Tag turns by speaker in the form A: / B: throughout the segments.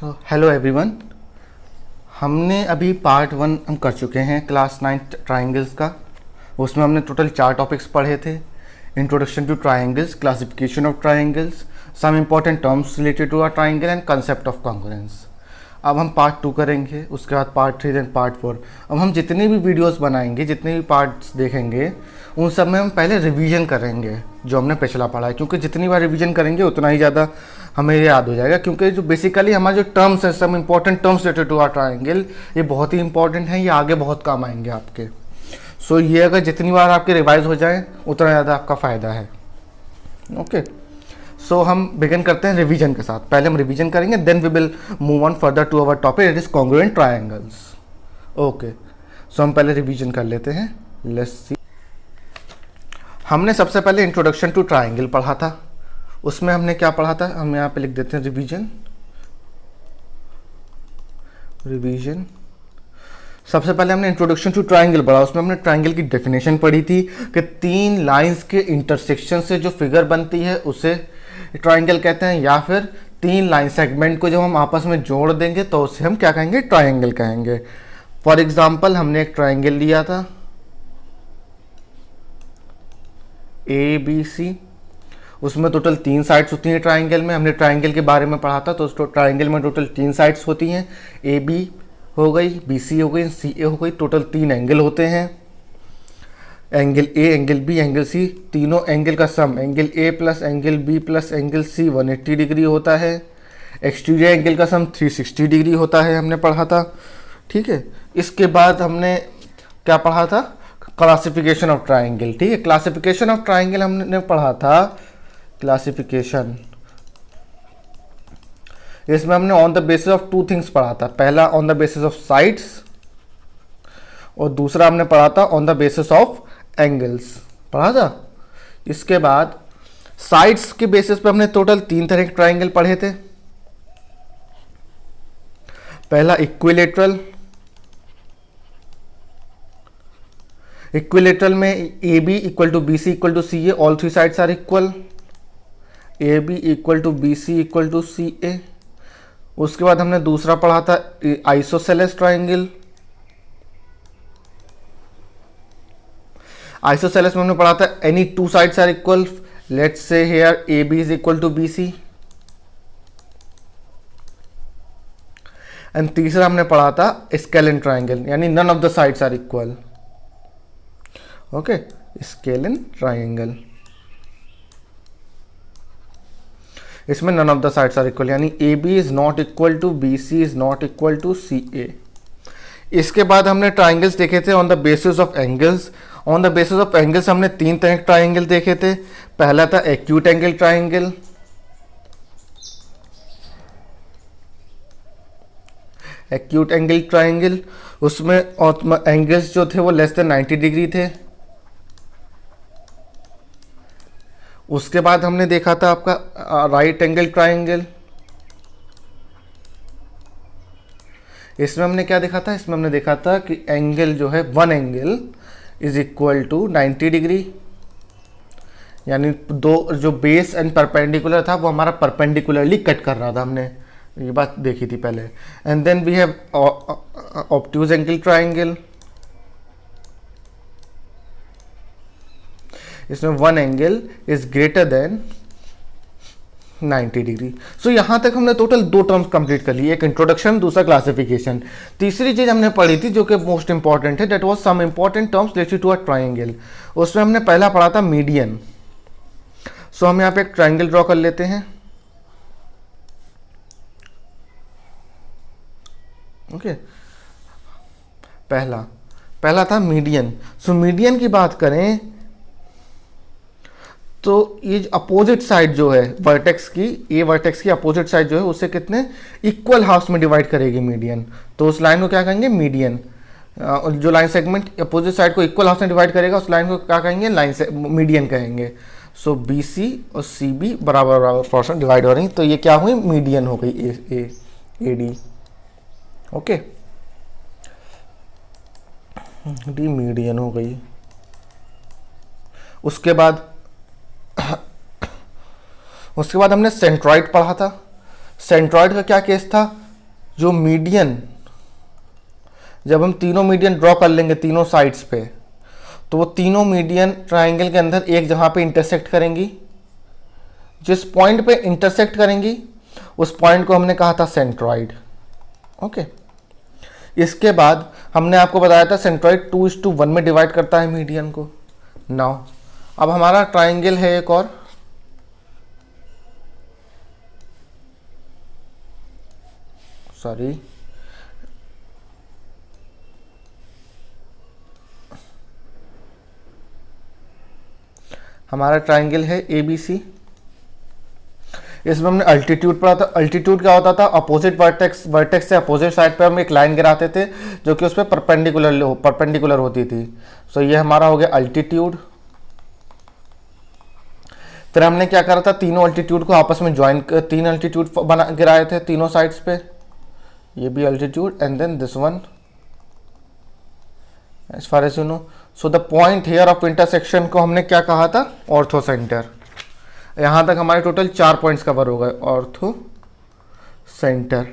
A: Hello everyone. हमने अभी part 1 हम कर चुके हैं क्लास 9 ट्राइंगल्स का। उसमें हमने टोटल 4 टॉपिक्स पढ़े थे। Introduction to triangles, classification of triangles, some important terms related to a triangle and concept of congruence. अब हम पार्ट 2 करेंगे, उसके बाद पार्ट 3, देन पार्ट 4। अब हम जितने भी वीडियोस बनाएंगे, जितने भी पार्ट्स देखेंगे, उन सब में हम पहले रिवीजन करेंगे जो हमने पिछला पढ़ा है, क्योंकि जितनी बार रिवीजन करेंगे उतना ही ज़्यादा हमें ये याद हो जाएगा। क्योंकि जो बेसिकली हमारे जो टर्म्स हैं, सब important terms related to our triangle, ये बहुत ही इंपॉर्टेंट हैं, ये आगे बहुत काम आएंगे आपके। सो ये अगर जितनी बार आपके रिवाइज हो जाए उतना ज़्यादा आपका फ़ायदा है। ओके, सो हम बिगिन करते हैं रिवीजन के साथ। पहले हम रिवीजन करेंगे, then we will move on further to our topic, it is congruent triangles. Okay, so हम पहले रिवीजन कर लेते हैं। लेट्स सी, हमने सबसे पहले इंट्रोडक्शन टू ट्रायंगल पढ़ा था। उसमें हमने क्या पढ़ा था, हम यहाँ पे लिख देते हैं रिवीजन। सबसे पहले हमने इंट्रोडक्शन टू ट्राइंगल पढ़ा। उसमें हमने ट्राइंगल की डेफिनेशन पढ़ी थी कि 3 लाइंस के इंटरसेक्शन से जो फिगर बनती है उसे ट्राइंगल कहते हैं, या फिर 3 लाइन सेगमेंट को जब हम आपस में जोड़ देंगे तो उसे हम क्या कहेंगे, ट्राइंगल कहेंगे। फॉर एग्जाम्पल, हमने एक ट्राइंगल लिया था ABC, उसमें टोटल 3 साइड्स होती हैं ट्राइंगल में। हमने ट्राइंगल के बारे में पढ़ा था, तो उस ट्राइंगल में टोटल 3 साइड्स होती हैं। AB हो गई, BC हो गई, CA हो गई। टोटल 3 एंगल होते हैं, angle A, angle B, angle C। तीनों एंगल का sum angle A plus angle B plus angle C 180 degree होता है। एक्सटीरियर एंगल का सम 360 डिग्री होता है, हमने पढ़ा था। ठीक है, इसके बाद हमने क्या पढ़ा था, क्लासिफिकेशन ऑफ ट्राइंगल। ठीक है, क्लासिफिकेशन ऑफ ट्राइंगल हमने पढ़ा था। क्लासिफिकेशन, इसमें हमने on the basis of 2 things पढ़ा था। पहला on the basis of sides, और दूसरा हमने पढ़ा था on the basis of angles पढ़ा था। इसके बाद साइड्स के बेसिस पे हमने टोटल 3 तरह के ट्राइंगल पढ़े थे। पहला इक्विलेटरल। इक्विलेटरल में AB equal to BC equal to CA, all 3 sides are equal. AB equal to BC equal to CA। उसके बाद हमने दूसरा पढ़ा था आइसोसेलेस ट्राइंगल। आइसोसेलेस में हमने पढ़ा था any 2 sides are equal, let's say here AB is equal to BC। And तीसरा हमने पढ़ा था स्केलन ट्राइंगल, यानी none of the sides are equal. Okay, scalene triangle, इसमें none of the sides are equal, यानी AB is not equal to BC is not equal to CA। इसके बाद हमने ट्राइंगल्स देखे थे on the basis of angles. On the basis of angles हमने 3 तरह के ट्राइंगल देखे थे। पहला था acute angle triangle. Acute angle triangle, उसमें एंगल्स जो थे वो लेस देन 90 डिग्री थे। उसके बाद हमने देखा था आपका राइट एंगल ट्राइंगल। इसमें हमने क्या देखा था, इसमें हमने देखा था कि एंगल जो है, 1 angle is equal to 90 degree, यानी 2 जो बेस एंड परपेंडिकुलर था वो हमारा परपेंडिकुलरली कट कर रहा था। हमने ये बात देखी थी पहले। And then we have obtuse angle triangle. इसमें 1 angle is greater than 90 degree. So यहाँ तक हमने टोटल 2 टर्म्स कंप्लीट कर ली, एक इंट्रोडक्शन, दूसरा क्लासिफिकेशन। तीसरी चीज हमने पढ़ी थी जो कि मोस्ट इंपॉर्टेंट है, that was some important terms related to a triangle. उसमें हमने पहला पढ़ा था मीडियन। सो हम यहाँ पे एक ट्राइंगल ड्रॉ कर लेते हैं। ओके, पहला था मीडियन। सो मीडियन की बात करें तो ये अपोजिट साइड जो है वर्टेक्स की, ए वर्टेक्स की अपोजिट साइड जो है उसे कितने इक्वल हाफ्स में डिवाइड करेगी मीडियन। तो उस लाइन को क्या कहेंगे, मीडियन। जो लाइन सेगमेंट अपोजिट साइड को इक्वल हाफ्स में डिवाइड करेगा उस लाइन को क्या कहेंगे, लाइन से मीडियन कहेंगे। सो BC और CB बराबर बराबर पोर्शन डिवाइड हो रही, तो ये क्या हुई, मीडियन हो गई AD। ओके, D मीडियन हो गई। उसके बाद हमने सेंट्रॉइड पढ़ा था। सेंट्रॉइड का क्या केस था, जो मीडियन, जब हम तीनों मीडियन ड्रॉ कर लेंगे तीनों साइड्स पे, तो वो तीनों मीडियन ट्राइंगल के अंदर एक जगह पे इंटरसेक्ट करेंगी। जिस पॉइंट पे इंटरसेक्ट करेंगी उस पॉइंट को हमने कहा था सेंट्रॉइड। ओके, इसके बाद हमने आपको बताया था सेंट्रॉइड 2:1 में डिवाइड करता है मीडियन को। नाउ अब हमारा ट्राइंगल है एक और, सॉरी, हमारा ट्राइंगल है ABC। इसमें हमने अल्टीट्यूड पढ़ा था। अल्टीट्यूड क्या होता था? अपोजिट वर्टेक्स से अपोजिट साइड पे हम एक लाइन गिराते थे जो कि उस पर परपेंडिकुलर होती थी। सो ये हमारा हो गया अल्टीट्यूड। फिर हमने क्या करा था? तीनों अल्टीट्यूड को आपस में ज्वाइन, 3 अल्टीट्यूड बना गिराए थे तीनों साइड्स पे। ये भी altitude and then this one as far as you know. So the point here of intersection को हमने क्या कहा था? Orthocentre. यहाँ तक हमारे टोटल 4 पॉइंट्स कवर हो गए, ऑर्थो सेंटर।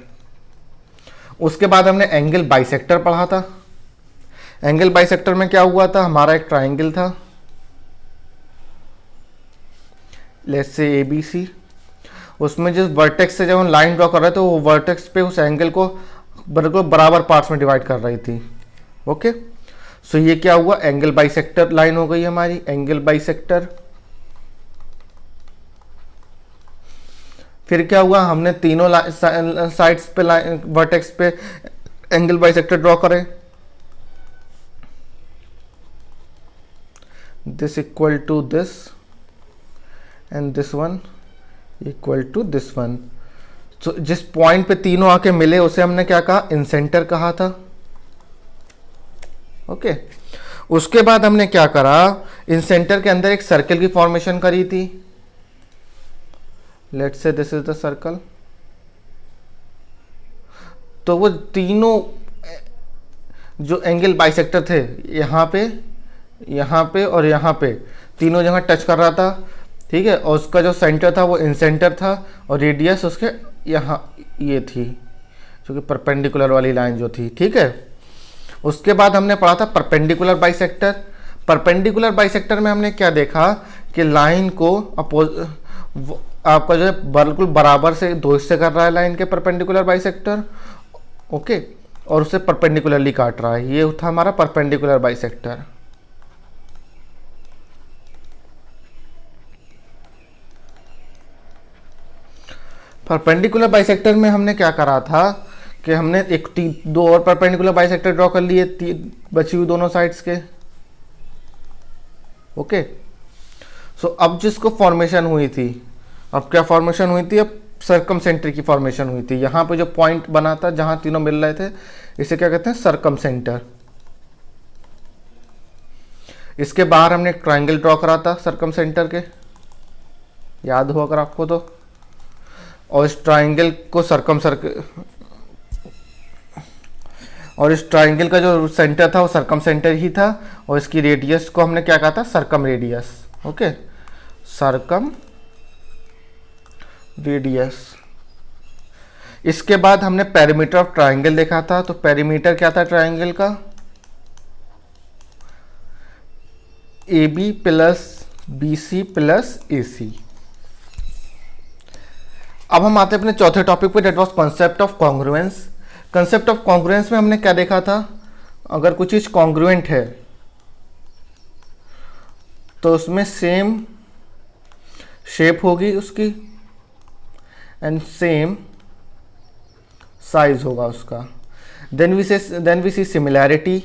A: उसके बाद हमने एंगल बाइसेक्टर पढ़ा था। एंगल बाइसेक्टर में क्या हुआ था? हमारा एक ट्राइंगल था, लेट्स से ABC। उसमें जिस वर्टेक्स से जब हम लाइन ड्रॉ कर रहे थे वो वर्टेक्स पे उस एंगल को बिल्कुल बराबर पार्ट्स में डिवाइड कर रही थी। ओके, सो ये क्या हुआ? एंगल बाइसेक्टर लाइन हो गई हमारी, एंगल बाइसेक्टर। फिर क्या हुआ? हमने तीनों साइड्स पे वर्टेक्स पे एंगल बाइसेक्टर ड्रॉ करे। This equal to this and this one equal to this one. तो जिस पॉइंट पे तीनों आके मिले उसे हमने क्या कहा? इंसेंटर कहा था। ओके, उसके बाद हमने क्या करा? इंसेंटर के अंदर एक सर्कल की फॉर्मेशन करी थी। Let's say this is the circle. तो वो तीनों जो एंगल बाइसेक्टर थे, यहाँ पे और यहाँ पे, तीनों जगह टच कर रहा था, ठीक है। और उसका जो सेंटर था वो इंसेंटर था और रेडियस उसके यहाँ ये थी, जो कि परपेंडिकुलर वाली लाइन जो थी, ठीक है। उसके बाद हमने पढ़ा था परपेंडिकुलर बाइसेक्टर। परपेंडिकुलर बाइसेक्टर में हमने क्या देखा कि लाइन को आपका जो है बिल्कुल बराबर से 2 हिस्से कर रहा है लाइन के परपेंडिकुलर बाइसेक्टर, ओके, और उसे परपेंडिकुलरली काट रहा है। ये था हमारा परपेंडिकुलर बाइसेक्टर। परपेंडिकुलर बाइसेक्टर में हमने क्या करा था कि हमने 2 और परपेंडिकुलर बाइसेक्टर ड्रॉ कर लिए बची हुई दोनों साइड्स के, ओके। सो अब जिसको फॉर्मेशन हुई थी, अब क्या फॉर्मेशन हुई थी? अब सर्कम सेंटर की फॉर्मेशन हुई थी। यहाँ पे जो पॉइंट बना था जहाँ तीनों मिल रहे थे, इसे क्या कहते हैं? Circum centre. इसके बाहर हमने एक ट्राइंगल ड्रॉ करा था सर्कम सेंटर के, याद हो अगर आपको तो। और इस ट्राइंगल को और इस ट्राइंगल का जो सेंटर था वो सर्कम सेंटर ही था, और इसकी रेडियस को हमने क्या कहा था? Circum radius, okay, circum radius. इसके बाद हमने पेरीमीटर ऑफ ट्राइंगल देखा था। तो पेरीमीटर क्या था ट्राइंगल का? AB plus BC plus AC। अब हम आते हैं अपने चौथे टॉपिक पे, that was concept of congruence. Concept of congruence में हमने क्या देखा था? अगर कुछ चीज कॉन्ग्रुएंट है तो उसमें सेम शेप होगी उसकी एंड सेम साइज होगा उसका। Then we see similarity.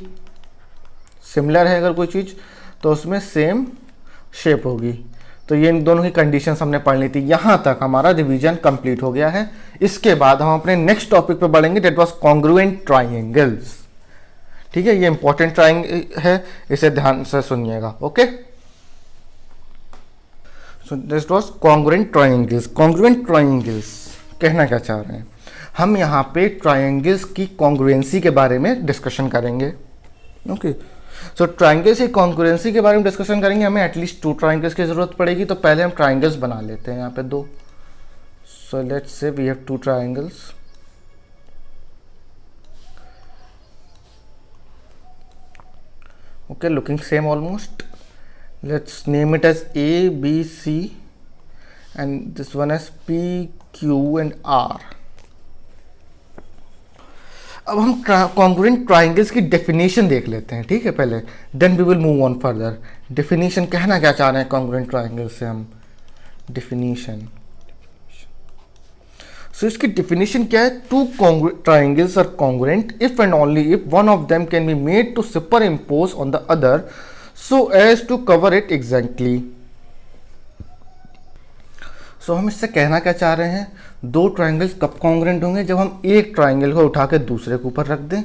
A: Similar है अगर कोई चीज तो उसमें सेम शेप होगी। तो ये इन दोनों की कंडीशंस हमने पढ़ ली थी। यहाँ तक हमारा रिवीजन कंप्लीट हो गया है। इसके बाद हम अपने नेक्स्ट टॉपिक पे बढ़ेंगे, डेट वाज कॉन्ग्रुएंट ट्राइंगल्स, ठीक है। ये इंपॉर्टेंट ट्राइंगल है, इसे ध्यान से सुनिएगा, okay. So this was congruent triangles. Congruent triangles कहना क्या चाह रहे हैं? हम यहाँ पे ट्राइंगल्स की कॉन्ग्रुएंसी के बारे में डिस्कशन करेंगे, ओके। सो ट्राइंगल्स की कॉन्ग्रुएंसी के बारे में डिस्कशन करेंगे। हमें एटलीस्ट 2 ट्राइंगल्स की जरूरत पड़ेगी, तो पहले हम ट्राइंगल्स बना लेते हैं यहाँ पे 2। So let's say we have 2 triangles. Okay, looking same almost. Let's name it as A, B, C, and this one as P, Q and R. अब हम कॉन्ग्रुएंट ट्राइंगल्स की डेफिनेशन देख लेते हैं, ठीक है पहले, then we will move on further. Definition कहना क्या चाह रहे हैं कॉन्ग्रुएंट ट्राइंगल्स से हम? डेफिनेशन, सो इसकी डेफिनेशन क्या है? Two triangles are congruent if and only if one of them can be made to superimpose on the other so as to cover it exactly. So हम इससे कहना क्या चाह रहे हैं? दो ट्राइंगल्स कब कॉन्ग्रुएंट होंगे? जब हम एक ट्राइंगल को उठा के दूसरे के ऊपर रख दें,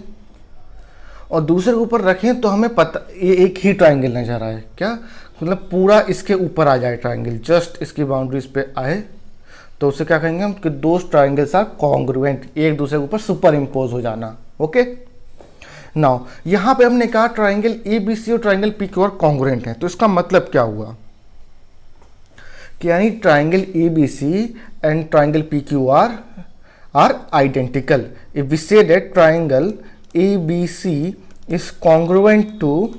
A: और दूसरे के ऊपर रखें तो हमें पता ये एक ही ट्राइंगल नजर आए. क्या मतलब? पूरा इसके ऊपर आ जाए ट्राइंगल, जस्ट इसकी बाउंड्रीज पे आए, तो उसे क्या कहेंगे हम कि दो ट्राइंगल्स आर कॉन्ग्रुएंट, एक दूसरे के ऊपर सुपर इम्पोज हो जाना. ओके, नाउ यहां पे हमने कहा ट्राइंगल ए बी सी और triangle P Q R congruent है, तो इसका मतलब क्या हुआ कि यानी triangle A B C and triangle P Q R identical. If we say that triangle A B C is congruent to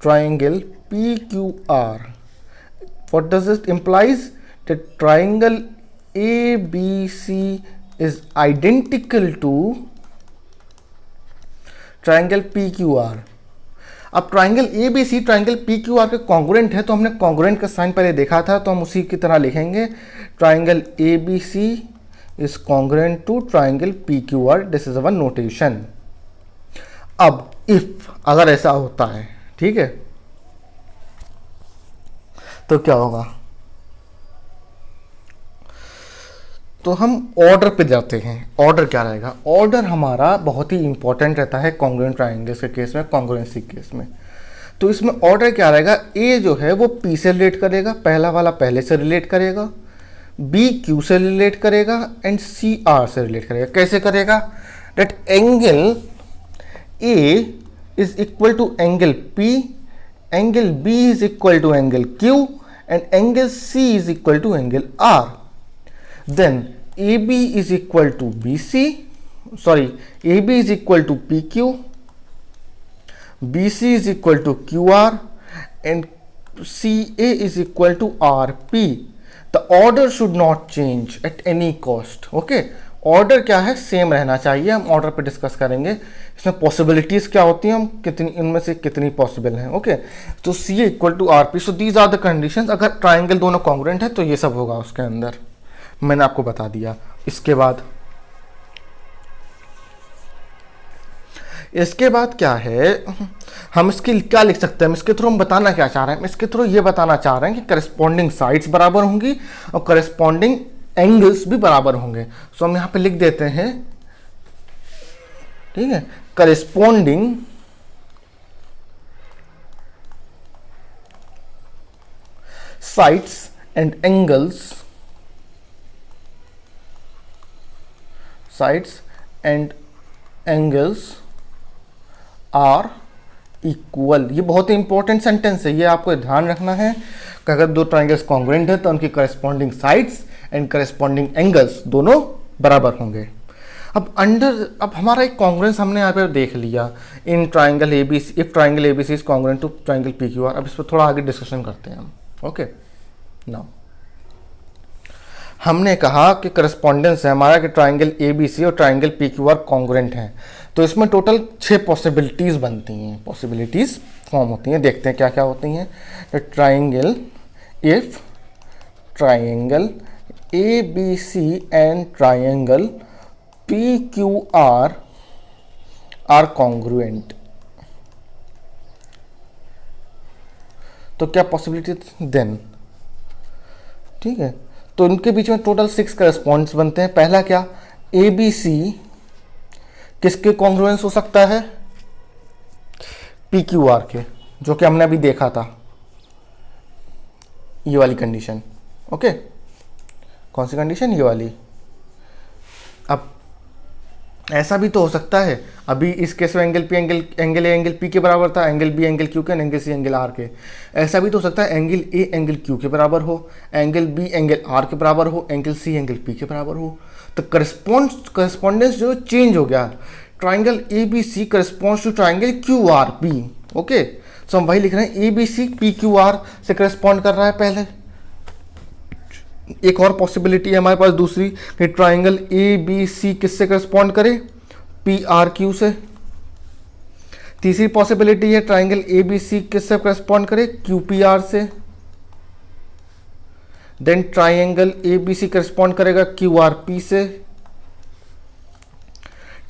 A: triangle PQR. What does it implies? That triangle ABC is identical to triangle PQR. अब triangle ABC triangle PQR के congruent है, तो हमने congruent का sign पहले देखा था, तो हम उसी की तरह लिखेंगे triangle ABC is congruent to triangle PQR. This is our notation. अब इफ अगर ऐसा होता है, ठीक है, तो क्या होगा? तो हम ऑर्डर पे जाते हैं. ऑर्डर क्या रहेगा? ऑर्डर हमारा बहुत ही इंपॉर्टेंट रहता है कॉन्ग्रुएंट ट्राइंगल्स के केस में, कॉन्ग्रुएंसी केस में. तो इसमें ऑर्डर क्या रहेगा? ए जो है वो पी से रिलेट करेगा, पहला वाला पहले से रिलेट करेगा, बी क्यू से रिलेट करेगा एंड सी आर से रिलेट करेगा. कैसे करेगा? That angle A is equal to angle P, angle B is equal to angle Q and angle C is equal to angle R. Then AB is equal to BC, sorry, AB is equal to PQ, BC is equal to QR and CA is equal to RP. The order should not change at any cost. Okay, order क्या है? Same रहना चाहिए. हम order पे discuss करेंगे. इसमें possibilities क्या होती हैं, हम कितनी इनमें से कितनी पॉसिबल हैं. ओके, तो C equal to R P. So these are the conditions. अगर ट्राइंगल दोनों कॉन्ग्रुएंट है तो ये सब होगा उसके अंदर. मैंने आपको बता दिया. इसके बाद क्या है? हम इसकी क्या लिख सकते हैं? इसके थ्रू हम बताना क्या चाह रहे हैं? इसके थ्रू ये बताना चाह रहे हैं कि करस्पॉन्डिंग साइड्स बराबर होंगी और करस्पॉन्डिंग एंगल्स भी बराबर होंगे. सो हम यहां पे लिख देते हैं, ठीक है, corresponding sides and angles, sides and angles are equal. ये बहुत ही इंपॉर्टेंट सेंटेंस है, ये आपको ध्यान रखना है कि अगर दो ट्राइंगल्स कॉन्ग्रुएंट है तो उनकी corresponding sides and corresponding angles दोनों बराबर होंगे. अब हमारा एक कॉन्ग्रुएंस हमने यहाँ पे देख लिया in triangle ABC. If triangle ABC is congruent to triangle PQR. अब इस पर थोड़ा आगे डिस्कशन करते हैं हम. ओके, नाउ हमने कहा कि करस्पॉन्डेंस है हमारा कि ट्राइंगल ABC और ट्राइंगल PQR कॉन्ग्रुएंट हैं, तो इसमें टोटल 6 पॉसिबिलिटीज बनती हैं, पॉसिबिलिटीज फॉर्म होती हैं. देखते हैं क्या क्या होती हैं. Triangle if triangle ABC and triangle PQR are congruent. तो क्या पॉसिबिलिटी देन? ठीक है, तो इनके बीच में टोटल 6 करस्पॉन्ड्स बनते हैं. पहला क्या? ABC किसके कॉन्ग्रुएंस हो सकता है? PQR के, जो कि हमने अभी देखा था, ये वाली कंडीशन. ओके, कौन सी कंडीशन? ये वाली. अब ऐसा भी तो हो सकता है, अभी इस केस में एंगल ए एंगल पी के बराबर था, एंगल बी एंगल क्यू के, एंगल सी एंगल आर के. ऐसा भी तो हो सकता है एंगल ए एंगल क्यू के बराबर हो, एंगल बी एंगल आर के बराबर हो, एंगल सी एंगल पी के बराबर हो. तो करस्पॉन्डेंस जो चेंज हो गया, triangle A B C corresponds to triangle Q R P. Okay, so हम वही लिख रहे हैं, A B C P Q R से करस्पॉन्ड कर रहा है। पहले एक और पॉसिबिलिटी है हमारे पास दूसरी कि ट्राइंगल ए बी सी किससे करस्पॉन्ड करे, पी आर क्यू से। तीसरी पॉसिबिलिटी है ट्राइंगल ए बी सी किससे करस्पॉन्ड करे, क्यू पी आर से। Then triangle A B C correspond करेगा क्यू आर पी से।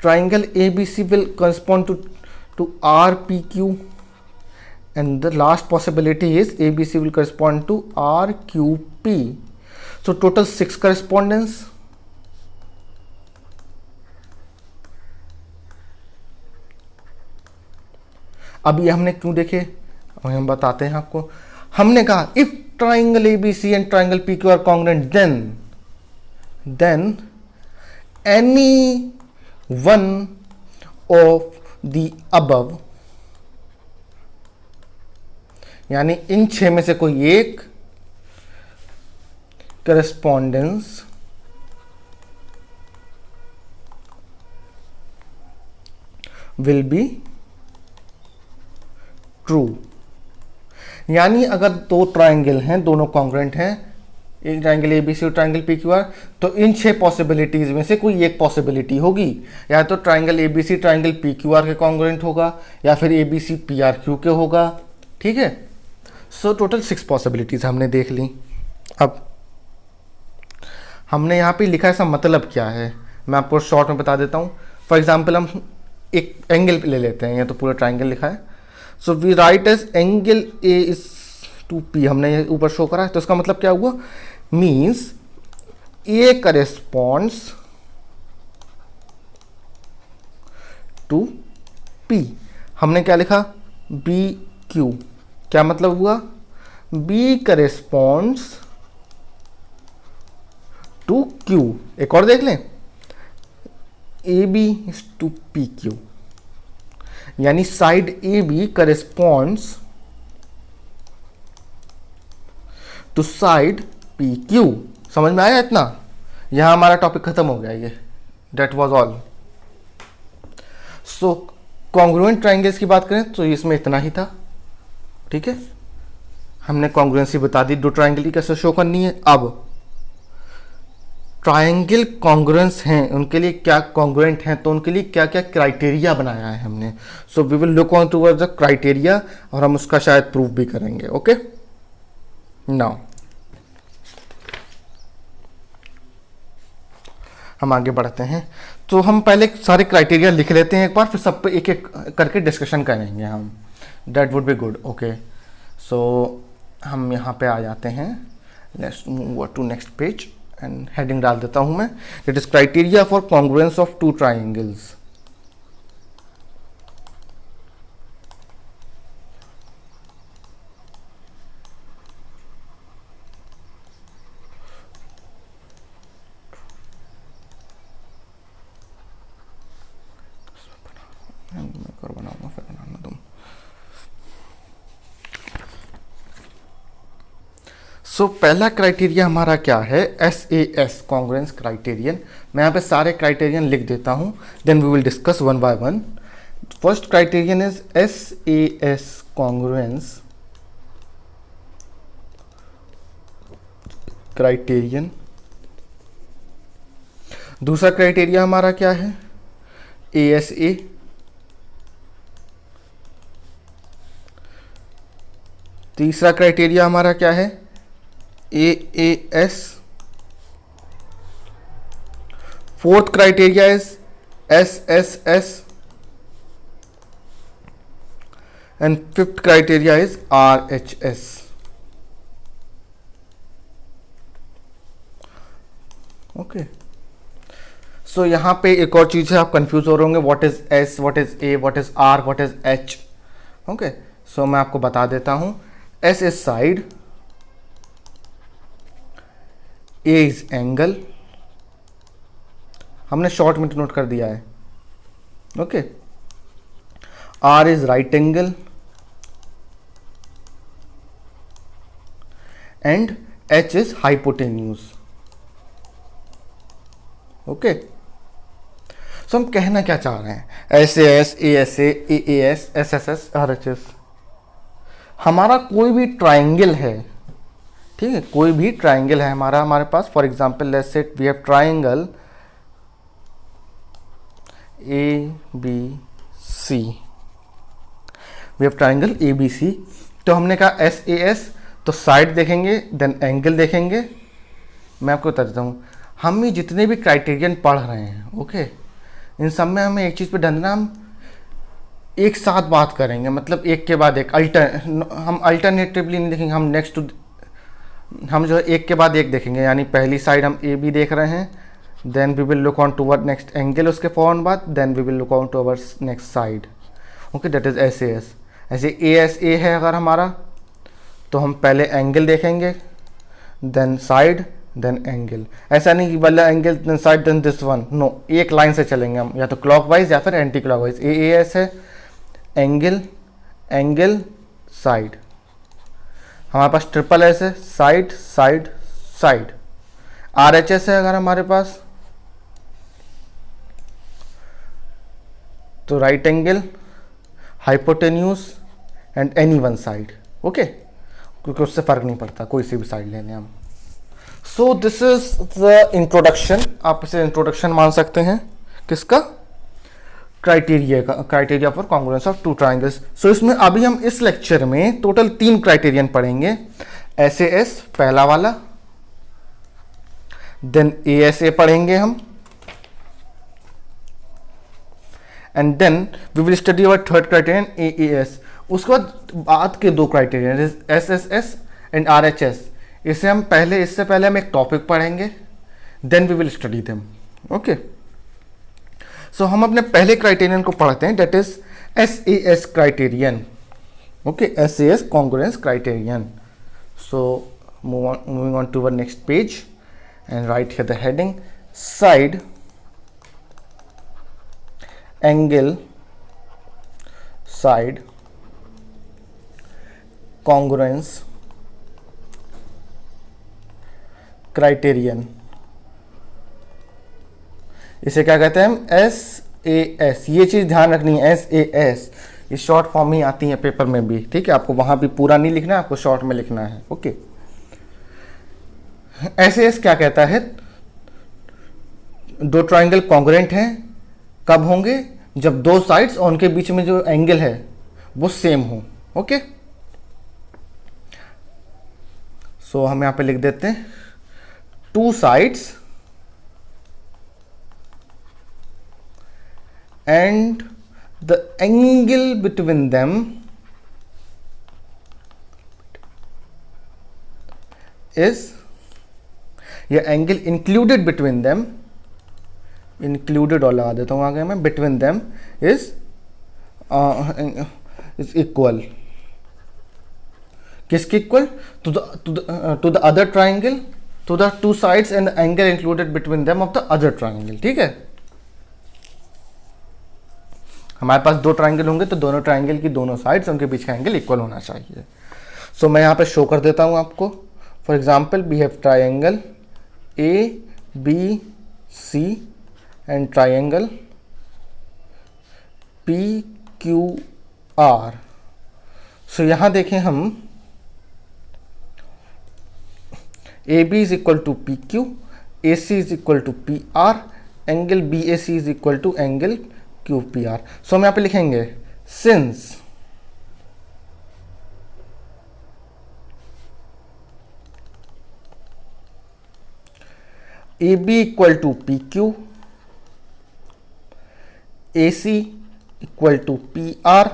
A: Triangle A B C will correspond to R P Q, and the last possibility is ABC will correspond to RQP. So total 6 correspondence. अब ये हमने क्यों देखे, हम बताते हैं आपको। हमने कहा if triangle ABC and triangle PQ are congruent, then any one of the above, यानी इन 6 में से कोई एक करस्पॉन्डेंस विल बी ट्रू। यानी अगर दो ट्राइंगल हैं, दोनों कॉन्ग्रुएंट हैं, एक ट्राइंगल एबीसी और ट्राइंगल पीक्यूआर, तो इन 6 पॉसिबिलिटीज में से कोई एक पॉसिबिलिटी होगी, या तो ट्राइंगल एबीसी ट्राइंगल पीक्यूआर के कॉन्ग्रुएंट होगा, या फिर एबीसी पीआरक्यू के होगा। ठीक है, सो टोटल 6 पॉसिबिलिटीज हमने देख ली। अब हमने यहाँ पे लिखा है, इसका मतलब क्या है मैं आपको शॉर्ट में बता देता हूँ। फॉर एग्जाम्पल हम एक एंगल ले लेते हैं, ये तो पूरा ट्राइंगल लिखा है। So we write as angle A is to P, हमने ये ऊपर शो करा है। तो इसका मतलब क्या हुआ, means A corresponds to P. हमने क्या लिखा, बी क्यू, क्या मतलब हुआ, बी करेस्पॉन्ड्स टू क्यू। एक और देख लें, A B is to P Q, यानी side A B corresponds to side P Q. समझ में आया इतना? यहां हमारा टॉपिक खत्म हो गया। ये that was all. So congruent triangles की बात करें तो इसमें इतना ही था। ठीक है, हमने कॉन्ग्रुएंसी बता दी, दो ट्राइंगल की कैसे शो करनी है। अब ट्राइंगल कॉन्ग्रुएंस हैं, उनके लिए क्या कॉन्ग्रुएंट हैं, तो उनके लिए क्या क्या क्राइटेरिया बनाया है हमने। So we will look on towards the criteria, और हम उसका शायद प्रूफ भी करेंगे। ओके, नाउ हम आगे बढ़ते हैं। तो हम पहले सारे क्राइटेरिया लिख लेते हैं एक बार, फिर सब पे एक एक करके डिस्कशन करेंगे हम। That would be good. Okay, so हम यहाँ पे आ जाते हैं। Let's move to next page and heading डाल देता हूँ मैं, it is criteria for congruence of two triangles. बनाऊंगा फिर बनाना तुम। सो पहला क्राइटेरिया हमारा क्या है, SAS कॉन्ग्रुएंस क्राइटेरियन। मैं यहाँ पे सारे क्राइटेरियन लिख देता हूँ, then we will discuss one by one. First criterion is SAS congruence criterion. दूसरा क्राइटेरिया हमारा क्या है, ASA। तीसरा क्राइटेरिया हमारा क्या है, AAS। Fourth criteria is SSS and fifth criteria is RHS। Okay, so यहां पे एक और चीज है, आप कंफ्यूज हो रहे होंगे, what is S, what is A, what is R, what is H। Okay, so मैं आपको बता देता हूं। S is side, A is angle, हमने शॉर्ट में नोट कर दिया है। Okay, R is right angle and H is hypotenuse। Okay, so हम कहना क्या चाह रहे हैं, S S, A S, A S, S S S, R H S, हमारा कोई भी ट्राइंगल है, ठीक है, कोई भी ट्राइंगल है हमारे पास, for example let's say we have triangle A B C, we have triangle A B C, तो हमने कहा एस ए एस, तो साइड देखेंगे देन एंगल देखेंगे। मैं आपको बता देता हूँ, हम ये जितने भी क्राइटेरियन पढ़ रहे हैं, ओके, इन सब में हमें एक चीज़ पे ध्यान देना, हम एक साथ बात करेंगे, मतलब एक के बाद एक, हम अल्टरनेटिवली नहीं देखेंगे, हम नेक्स्ट टू, हम जो है एक के बाद एक देखेंगे, यानी पहली साइड हम ए बी देख रहे हैं, then we will look on toward next angle, उसके फौरन बाद then we will look on toward next side, okay, that is S A S. ऐसे ए एस ए है अगर हमारा, तो हम पहले एंगल देखेंगे देन साइड देन एंगल, ऐसा नहीं कि वाला angle then side then this one, no, एक लाइन से चलेंगे हम, या तो क्लॉकवाइज या फिर एंटी क्लॉकवाइज। ए एस है एंगल एंगल साइड, हमारे पास ट्रिपल एस है side side side. R H S है अगर हमारे पास, तो right angle, hypotenuse and any one side, okay, क्योंकि उससे फर्क नहीं पड़ता, कोई सी भी साइड ले लें हम। So this is the introduction, आप इसे इंट्रोडक्शन मान सकते हैं किसका, criteria for congruence of two triangles. So इसमें अभी हम इस लेक्चर में टोटल 3 क्राइटेरियन पढ़ेंगे, एस ए एस पहला वाला, देन ए एस ए पढ़ेंगे हम, and then we will study our third criterion A A S. उसके बाद के 2 criterion S S S and R H S, इसे हम पहले, इससे पहले हम एक टॉपिक पढ़ेंगे, then we will study them, okay. So हम अपने पहले क्राइटेरियन को पढ़ते हैं, that is S A S criterion, okay, S A S congruence criterion. So moving on to our next page and write here the heading, side angle side congruence criterion. इसे क्या कहते हैं हम, एस ए एस, ये चीज़ ध्यान रखनी है, S A S, ये शॉर्ट फॉर्म ही आती है पेपर में भी, ठीक है, आपको वहाँ भी पूरा नहीं लिखना है, आपको शॉर्ट में लिखना है, ओके। एस ए एस क्या कहता है, 2 ट्राइंगल कॉन्ग्रुएंट हैं, कब होंगे, जब 2 साइड्स और उनके बीच में जो एंगल है वो सेम हो, ओके। सो हम यहाँ पे लिख देते हैं 2 sides and the angle between them is, या angle included between them, included और लगा देता हूँ आगे मैं, बिटवीन देम इज इक्वल, किसके equal, to the other triangle, to the 2 sides and the angle included between them of the other triangle, ठीक है। हमारे पास 2 ट्राइंगल होंगे तो दोनों ट्राइंगल की दोनों साइड्स, उनके बीच का एंगल इक्वल होना चाहिए। सो मैं यहाँ पे शो कर देता हूँ आपको, for example we have triangle A B C and triangle P Q R. So यहाँ देखें हम, A B is equal to P Q, A C is equal to P R, angle B A C is equal to angle Q P R. So हम यहाँ पे लिखेंगे since A B equal to P Q, A C equal to P R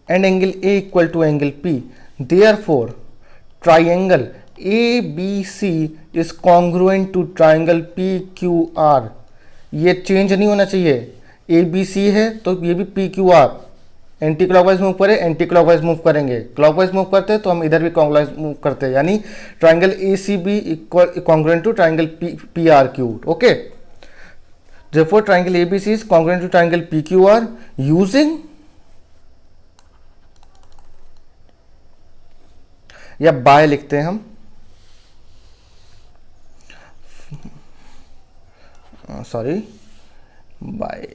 A: and angle A equal to angle P, therefore triangle ABC is congruent to triangle PQR। ये change नहीं होना चाहिए, ABC है तो ये भी PQR, एंटी क्लॉकवाइज मूव करे, anti clockwise move करेंगे, क्लॉकवाइज मूव करते हैं तो हम इधर भी क्लॉकवाइज मूव करते हैं, यानी triangle ACB equal congruent to triangle PRQ, okay. Therefore triangle ABC is congruent to triangle PQR using, या बाय लिखते हैं हम, सॉरी बाय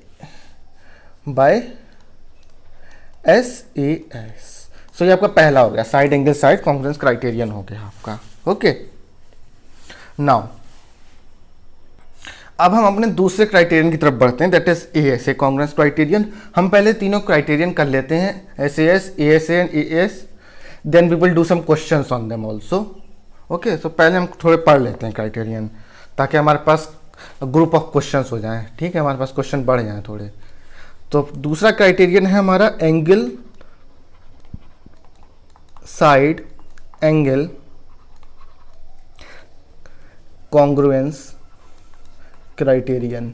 A: SAS। सो ये आपका पहला हो गया, side angle side congruence criterion हो गया आपका। ओके, नाउ अब हम अपने दूसरे क्राइटेरियन की तरफ बढ़ते हैं, that is ASA congruence criterion. हम पहले तीनों क्राइटेरियन कर लेते हैं, SAS, ASA and AS, then we will do some questions on them also. Okay, तो पहले हम थोड़े पढ़ लेते हैं क्राइटेरियन, ताकि हमारे पास ग्रुप ऑफ क्वेश्चंस हो जाएं, ठीक है, हमारे पास क्वेश्चन बढ़ जाएं थोड़े। तो दूसरा क्राइटेरियन है हमारा angle side angle congruence criterion,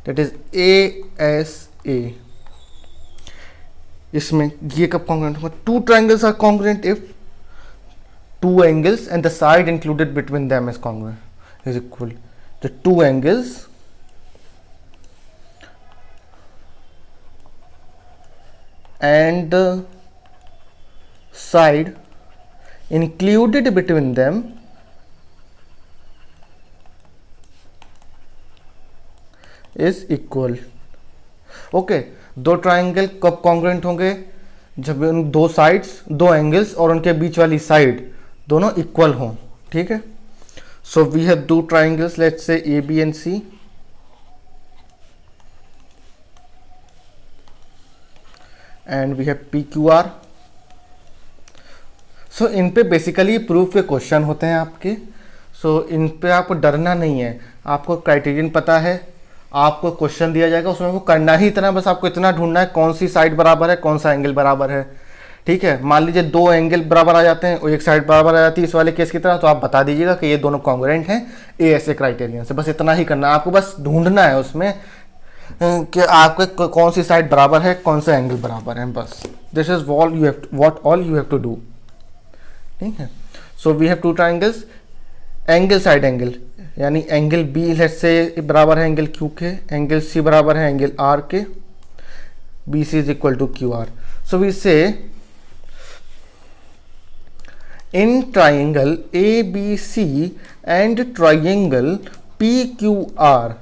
A: that is ASA। इसमें ये कब कॉन्ग्रुएंट होगा? Two triangles are congruent if two angles and the side included between them is congruent is equal to two angles and the side included between them is equal। Okay, दो triangle कब congruent होंगे? जब उन दो sides, दो angles और उनके बीच वाली साइड दोनों इक्वल हों, ठीक है। So we have two triangles, let's say AB and C, and we have PQR। So इन पे बेसिकली प्रूफ के क्वेश्चन होते हैं आपके। सो इन पे आपको डरना नहीं है, आपको क्राइटेरियन पता है, आपको क्वेश्चन दिया जाएगा, उसमें आपको करना ही इतना, बस आपको इतना ढूंढना है कौन सी साइड बराबर है, कौन सा एंगल बराबर है, ठीक है। मान लीजिए दो एंगल बराबर आ जाते हैं और एक साइड बराबर आ जाती है इस वाले केस की तरह, तो आप बता दीजिएगा कि ये दोनों कॉन्ग्रुएंट हैं ASA क्राइटेरियन से। बस इतना ही करना है आपको, बस ढूंढना है उसमें कि आपके कौन सी साइड बराबर है, कौन सा एंगल बराबर है, बस। This is what all you have to do, ठीक है। So we have two triangles, angle side angle, यानी एंगल B लेट्स से बराबर है एंगल Q के, एंगल C बराबर है एंगल R के, BC is equal to QR। So we say in triangle ABC and triangle PQR,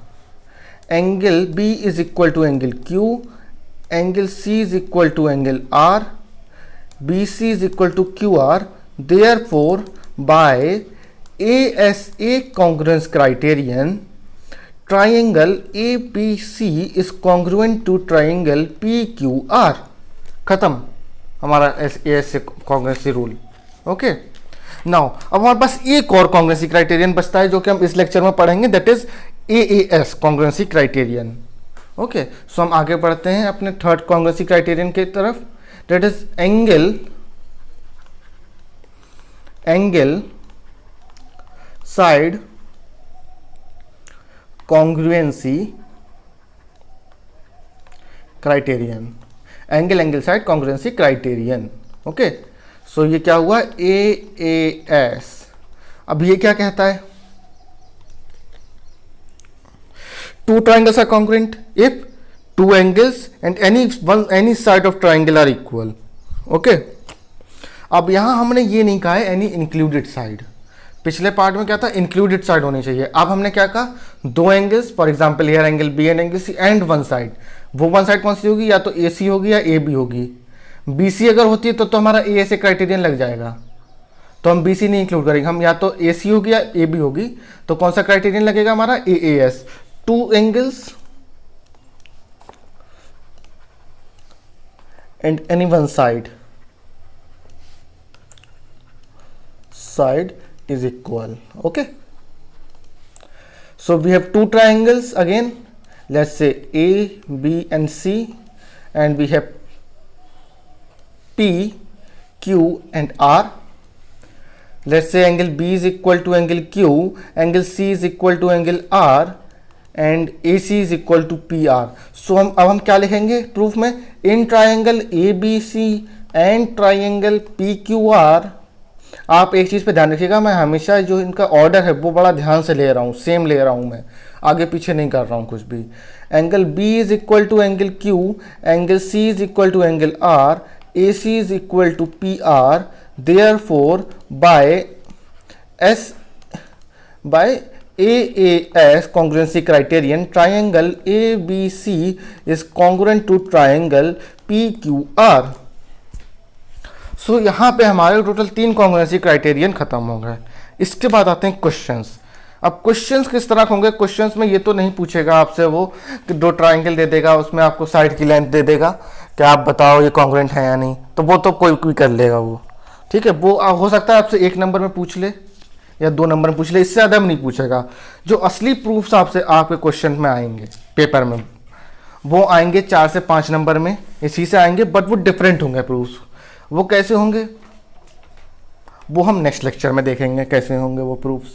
A: angle B is equal to angle Q, angle C is equal to angle R, BC is equal to QR। Therefore by ASA congruence criterion, triangle ABC is congruent to triangle PQR। खत्म हमारा ASA congruency rule. Okay, now अब हमारे पास एक और congruency criterion बचता है जो कि हम इस लेक्चर में पढ़ेंगे, that is AAS congruency criterion। Okay, so हम आगे बढ़ते हैं अपने थर्ड congruency criterion की तरफ, that is angle side congruency criterion, angle side congruency criterion. Okay, so ये क्या हुआ? AAS। अब ये क्या कहता है? Two triangles are congruent if two angles and any side of triangle are equal. Okay, अब यहां हमने ये नहीं कहा है एनी इंक्लूडेड साइड, पिछले पार्ट में क्या था? इंक्लूडेड साइड होनी चाहिए। अब हमने क्या कहा? दो angles, for example here angle B and angle C and one side. वो वन साइड कौन सी होगी? या तो AC होगी या AB होगी। BC अगर होती है तो हमारा ASA क्राइटेरियन लग जाएगा, तो हम BC नहीं इंक्लूड करेंगे, हम या तो AC होगी या AB होगी। तो कौन सा क्राइटेरियन लगेगा हमारा? AAS, to angles and any one side is equal. Okay, so we have two triangles again, let's say A, B and C, and we have P, Q and R. Let's say angle B is equal to angle Q, angle C is equal to angle R and AC is equal to PR. So अब हम क्या लिखेंगे proof में? इन triangle ABC and triangle PQR। आप एक चीज़ पे ध्यान रखिएगा, मैं हमेशा जो इनका ऑर्डर है वो बड़ा ध्यान से ले रहा हूँ, सेम ले रहा हूँ, मैं आगे पीछे नहीं कर रहा हूँ कुछ भी। Angle B is equal to angle Q, angle C is equal to angle R, AC is equal to PR। Therefore by AAS congruency criterion, triangle ABC is congruent to triangle PQR. सो यहाँ पे हमारे total 3 congruency criterion खत्म हो गए। इसके बाद आते हैं क्वेश्चंस। अब क्वेश्चंस किस तरह होंगे? क्वेश्चंस में ये तो नहीं पूछेगा आपसे वो कि 2 ट्राइंगल दे देगा, उसमें आपको साइड की लेंथ दे देगा कि आप बताओ ये कॉन्ग्रुएंट है या नहीं, तो वो तो कोई कर लेगा वो, ठीक है। वो हो सकता है आपसे 1 नंबर में पूछ ले या 2 नंबर में पूछ ले, इससे ज़्यादा में नहीं पूछेगा। जो असली प्रूफ्स आपसे आपके क्वेश्चन में आएंगे पेपर में, वो आएंगे 4 से 5 नंबर में, इसी से आएंगे, बट वो डिफरेंट होंगे प्रूफ्स। वो कैसे होंगे वो हम नेक्स्ट लेक्चर में देखेंगे कैसे होंगे वो प्रूफ्स,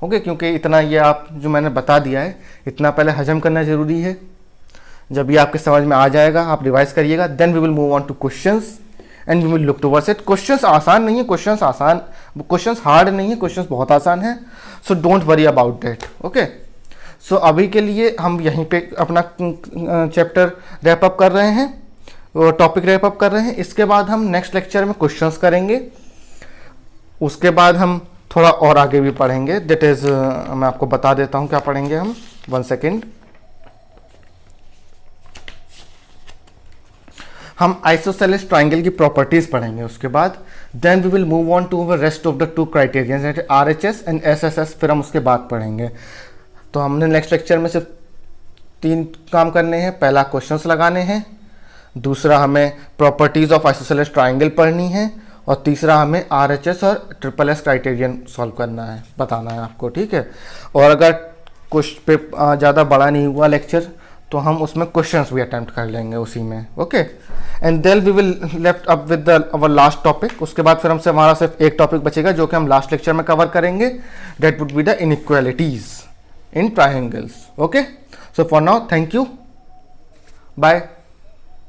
A: ओके। क्योंकि इतना ये आप जो मैंने बता दिया है इतना पहले हजम करना ज़रूरी है। जब ये आपके समझ में आ जाएगा आप रिवाइज करिएगा, then we will move on to questions and we will look towards it. Questions आसान नहीं है, क्वेश्चंस हार्ड नहीं है, क्वेश्चंस बहुत आसान है। So don't worry about that, okay. So अभी के लिए हम यहीं पे अपना चैप्टर रैप अप कर रहे हैं, टॉपिक रैप अप कर रहे हैं। इसके बाद हम नेक्स्ट लेक्चर में क्वेश्चंस करेंगे, उसके बाद हम थोड़ा और आगे भी पढ़ेंगे। दैट इज मैं आपको बता देता हूं क्या पढ़ेंगे हम, 1 सेकेंड। हम आइसोसेलेस ट्राइंगल की प्रॉपर्टीज पढ़ेंगे उसके बाद। Then we will move on to rest of the 2 criterions RHS and SSS, फिर हम उसके बाद पढ़ेंगे। तो हमने नेक्स्ट लेक्चर में सिर्फ 3 काम करने हैं। पहला क्वेश्चंस लगाने हैं, दूसरा हमें प्रॉपर्टीज ऑफ आइसोसेलेस ट्राइंगल पढ़नी है, और तीसरा हमें RHS और SSS क्राइटेरियन सॉल्व करना है, बताना है आपको, ठीक है। और अगर कुछ पे ज़्यादा बड़ा नहीं हुआ लेक्चर तो हम उसमें क्वेश्चंस भी अटेम्प्ट कर लेंगे उसी में, okay. And then we will left up with our last topic. उसके बाद फिर हमसे हमारा सिर्फ एक टॉपिक बचेगा जो कि हम लास्ट लेक्चर में कवर करेंगे, that would be the inequalities in triangles, okay. So for now thank you, bye.